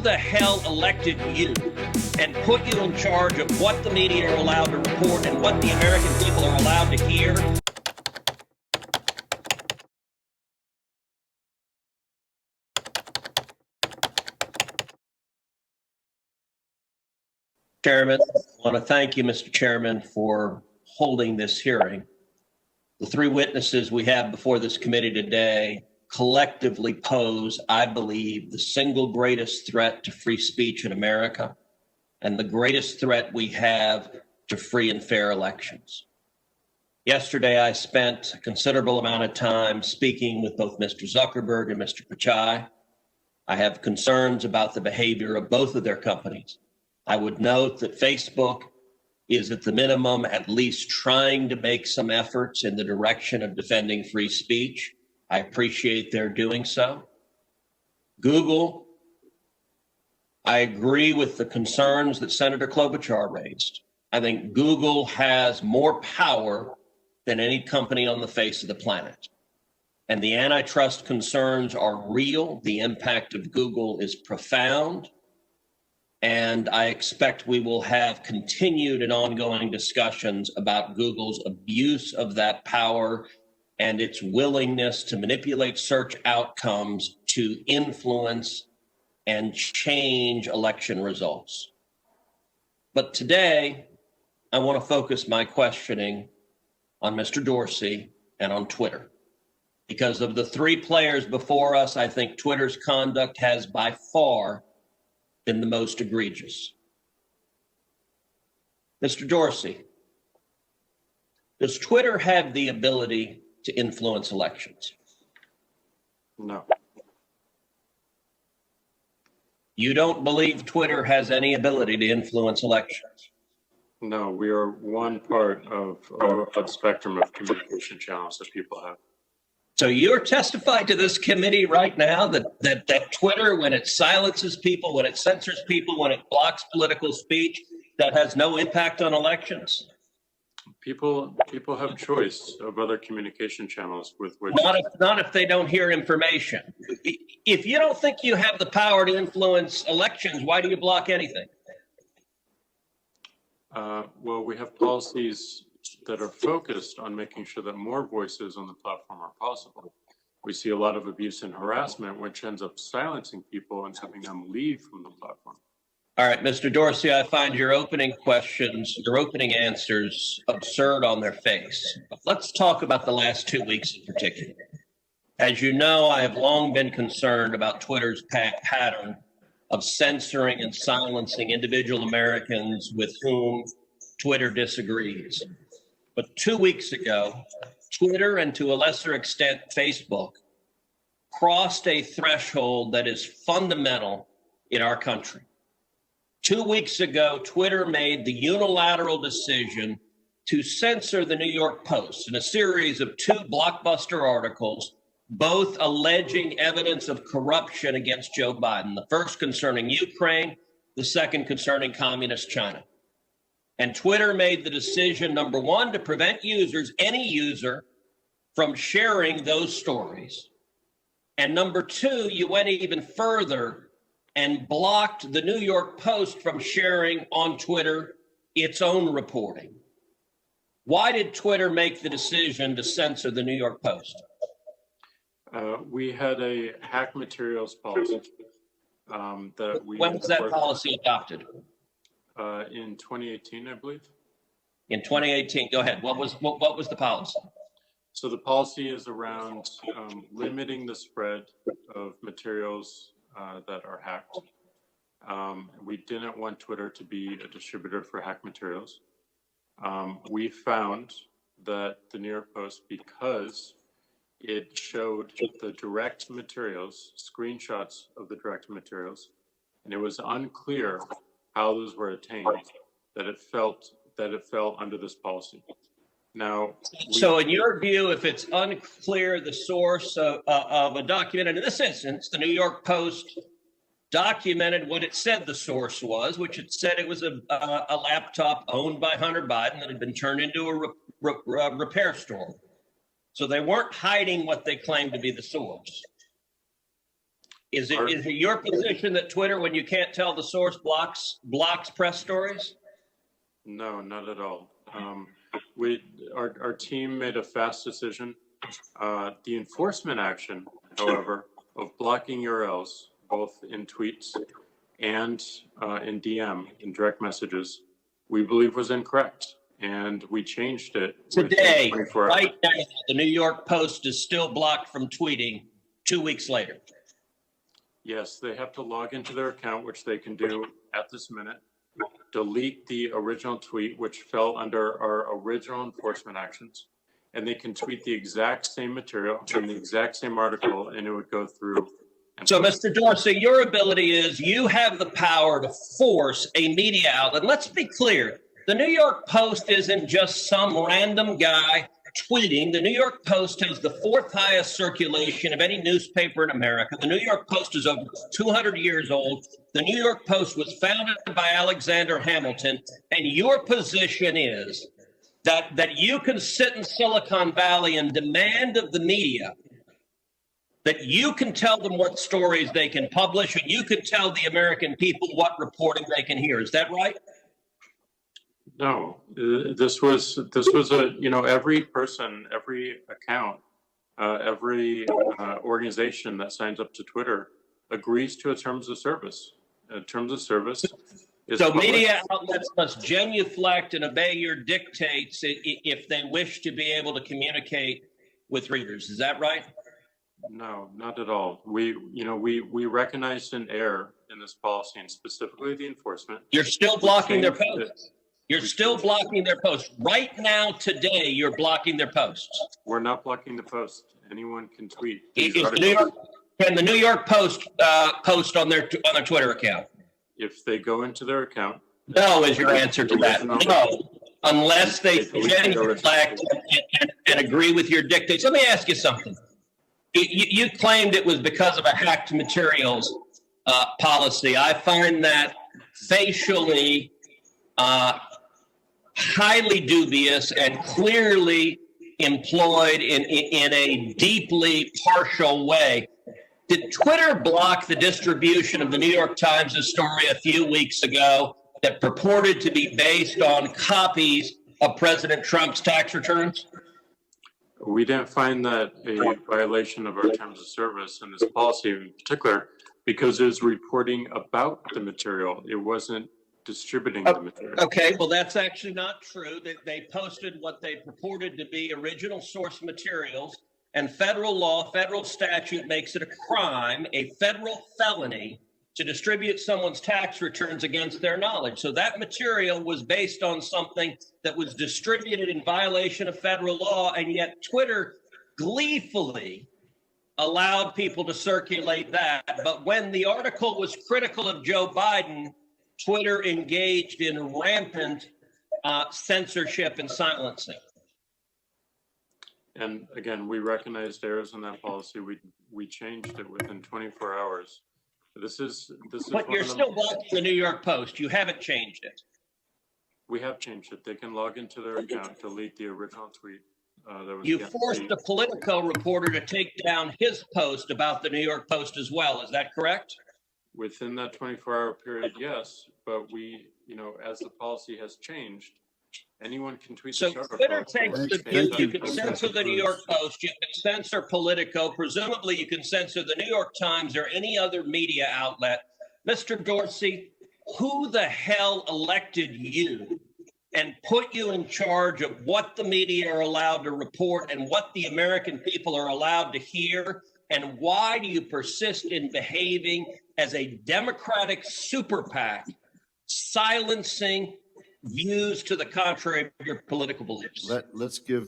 the hell elected you and put you in charge of what the media are allowed to report and what the American people are allowed to hear? Chairman, I want to thank you, Mr. Chairman, for holding this hearing. The three witnesses we have before this committee today collectively pose, I believe, the single greatest threat to free speech in America and the greatest threat we have to free and fair elections. Yesterday, I spent a considerable amount of time speaking with both Mr. Zuckerberg and Mr. Pichai. I have concerns about the behavior of both of their companies. I would note that Facebook is at the minimum at least trying to make some efforts in the direction of defending free speech. I appreciate their doing so. Google, I agree with the concerns that Senator Klobuchar raised. I think Google has more power than any company on the face of the planet. And the antitrust concerns are real. The impact of Google is profound. And I expect we will have continued and ongoing discussions about Google's abuse of that power and its willingness to manipulate search outcomes to influence and change election results. But today, I want to focus my questioning on Mr. Dorsey and on Twitter. Because of the three players before us, I think Twitter's conduct has by far been the most egregious. Mr. Dorsey, does Twitter have the ability to influence elections? No. You don't believe Twitter has any ability to influence elections? No, we are one part of a spectrum of communication channels that people have. So you're testifying to this committee right now that Twitter, when it silences people, when it censors people, when it blocks political speech, that has no impact on elections? People have choice of other communication channels with which. Not if they don't hear information. If you don't think you have the power to influence elections, why do you block anything? Well, we have policies that are focused on making sure that more voices on the platform are possible. We see a lot of abuse and harassment, which ends up silencing people and having them leave from the platform. All right, Mr. Dorsey, I find your opening questions, your opening answers absurd on their face. But let's talk about the last 2 weeks in particular. As you know, I have long been concerned about Twitter's pattern of censoring and silencing individual Americans with whom Twitter disagrees. But 2 weeks ago, Twitter, and to a lesser extent, Facebook, crossed a threshold that is fundamental in our country. 2 weeks ago, Twitter made the unilateral decision to censor the New York Post in a series of 2 blockbuster articles, both alleging evidence of corruption against Joe Biden, the first concerning Ukraine, the second concerning communist China. And Twitter made the decision, number one, to prevent users, any user, from sharing those stories. And number two, you went even further and blocked the New York Post from sharing on Twitter its own reporting. Why did Twitter make the decision to censor the New York Post? We had a hack materials policy that we. When was that policy adopted? In 2018, I believe. In 2018, go ahead. What was the policy? So the policy is around limiting the spread of materials that are hacked. We didn't want Twitter to be a distributor for hacked materials. We found that the New York Post, because it showed the direct materials, screenshots of the direct materials, and it was unclear how those were attained, that it fell under this policy. Now, so in your view, if it's unclear the source of a document, and in this instance, the New York Post documented what it said the source was, which it said it was a laptop owned by Hunter Biden that had been turned into a repair store. So they weren't hiding what they claimed to be the source. Is it your position that Twitter, when you can't tell the source, blocks press stories? No, not at all. Our team made a fast decision. The enforcement action, however, of blocking URLs, both in tweets and in DM, in direct messages, we believe was incorrect. And we changed it. Today, right now, the New York Post is still blocked from tweeting 2 weeks later. Yes, they have to log into their account, which they can do at this minute, delete the original tweet, which fell under our original enforcement actions, and they can tweet the exact same material in the exact same article, and it would go through. So, Mr. Dorsey, your ability is you have the power to force a media outlet. Let's be clear. The New York Post isn't just some random guy tweeting. The New York Post has the 4th highest circulation of any newspaper in America. The New York Post is over 200 years old. The New York Post was founded by Alexander Hamilton. And your position is that you can sit in Silicon Valley and demand of the media that you can tell them what stories they can publish and you can tell the American people what reporting they can hear. Is that right? No, this was a, every person, every account, every organization that signs up to Twitter agrees to a terms of service. Terms of service is so published. Media outlets must genuflect and obey your dictates if they wish to be able to communicate with readers. Is that right? No, not at all. We recognized an error in this policy, and specifically the enforcement. You're still blocking their posts. You're still blocking their posts. Right now, today, you're blocking their posts. We're not blocking the post. Anyone can tweet. Can the New York Post post on their Twitter account? If they go into their account. No is your answer to that. No, unless they genuflect and agree with your dictates. Let me ask you something. You claimed it was because of a hacked materials policy. I find that facially highly dubious and clearly employed in a deeply partial way. Did Twitter block the distribution of the New York Times' story a few weeks ago that purported to be based on copies of President Trump's tax returns? We didn't find that a violation of our terms of service and this policy in particular because it was reporting about the material. It wasn't distributing the material. Okay, well, that's actually not true. They posted what they purported to be original source materials, and federal law, federal statute makes it a crime, a federal felony, to distribute someone's tax returns against their knowledge. So that material was based on something that was distributed in violation of federal law, and yet Twitter gleefully allowed people to circulate that. But when the article was critical of Joe Biden, Twitter engaged in rampant censorship and silencing. And again, we recognized errors in that policy. We changed it within 24 hours. This is. But you're still blocking the New York Post. You haven't changed it. We have changed it. They can log into their account, delete the original tweet. You forced a Politico reporter to take down his post about the New York Post as well. Is that correct? Within that 24-hour period, yes. But we, as the policy has changed, anyone can tweet. So Twitter takes the view you can censor the New York Post, you can censor Politico, presumably you can censor the New York Times or any other media outlet. Mr. Dorsey, who the hell elected you and put you in charge of what the media are allowed to report and what the American people are allowed to hear? And why do you persist in behaving as a Democratic super PAC, silencing views to the contrary of your political beliefs? Let's give